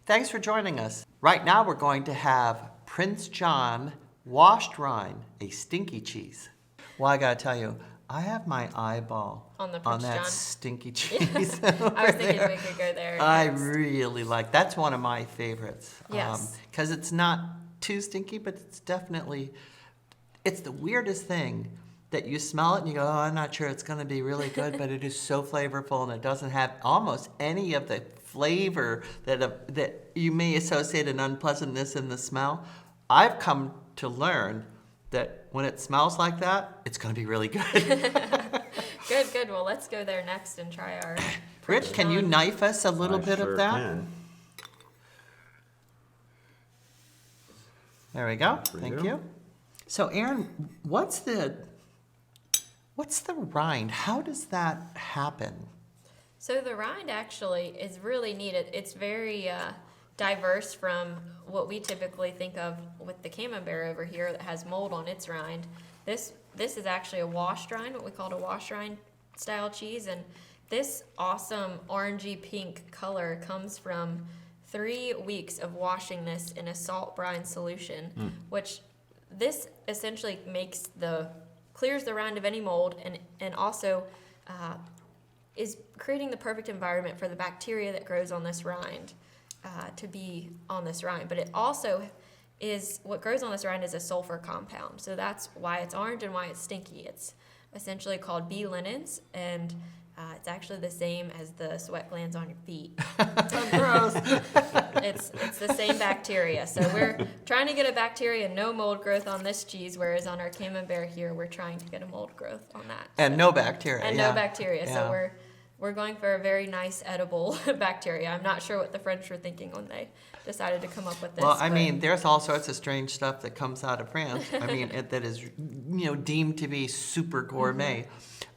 Thanks for joining us. Right now we're going to have Prince John washed rind, a stinky cheese. Well, I gotta tell you, I have my eyeball On the on Prince that John? stinky cheese. I was thinking we could go there. I next. really like, that's one of my favorites. Yes. Because it's not too stinky, but it's definitely, it's the weirdest thing that you smell it and you go, oh, I'm not sure it's gonna be really good, but it is so flavorful and it doesn't have almost any of the flavor that you may associate an unpleasantness in the smell. I've come to learn that when it smells like that, it's going to be really good. Good. Well, let's go there next and try our. Rich, can you knife us a little bit sure of that? Can. There we go. For Thank you. you. So, Erin, what's the rind? How does that happen? So the rind actually is really neat. It's very diverse from what we typically think of with the camembert over here that has mold on its rind. This is actually a washed rind, what we call a washed rind style cheese, and this awesome orangey pink color comes from 3 weeks of washing this in a salt brine solution, which this essentially clears the rind of any mold and also is creating the perfect environment for the bacteria that grows on this rind to be on this rind. But it also is, what grows on this rind is a sulfur compound. So that's why it's orange and why it's stinky. It's essentially called bee linens, and it's actually the same as the sweat glands on your feet. Gross. It's the same bacteria. So we're trying to get a bacteria and no mold growth on this cheese, whereas on our camembert here, we're trying to get a mold growth on that. And no bacteria. And yeah. no bacteria. Yeah. So we're going for a very nice edible bacteria. I'm not sure what the French were thinking when they decided to come up with this. Well, I but- mean, there's all sorts of strange stuff that comes out of France. I mean, that is, deemed to be super gourmet.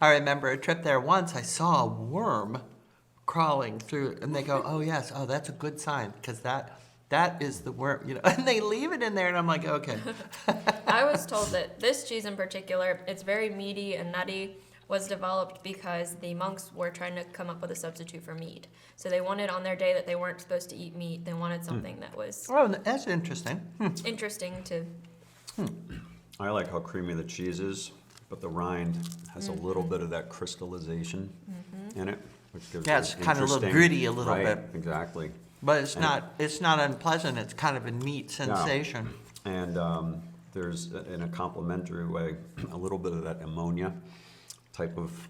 I remember a trip there once. I saw a worm crawling through, and they go, "Oh yes, oh that's a good sign because that is the worm," And they leave it in there, and I'm like, okay. I was told that this cheese in particular, it's very meaty and nutty, was developed because the monks were trying to come up with a substitute for meat. So they wanted on their day that they weren't supposed to eat meat, they wanted something that was Oh, that's interesting. interesting to. I like how creamy the cheese is, but the rind has a little bit of that crystallization in it, which gives Yeah, it it's kind of a little interesting- gritty a little right, bit. Exactly. But it's not unpleasant. It's kind of a neat sensation. And there's, in a complementary way, a little bit of that ammonia type of,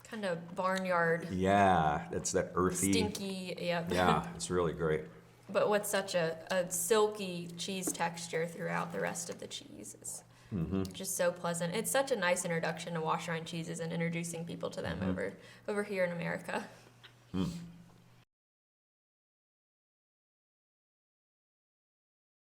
Kind of barnyard, yeah, it's that earthy. stinky, yep. Yeah, it's really great. But with such a silky cheese texture throughout the rest of the cheese is just so pleasant. It's such a nice introduction to wash rind cheeses and introducing people to them over here in America.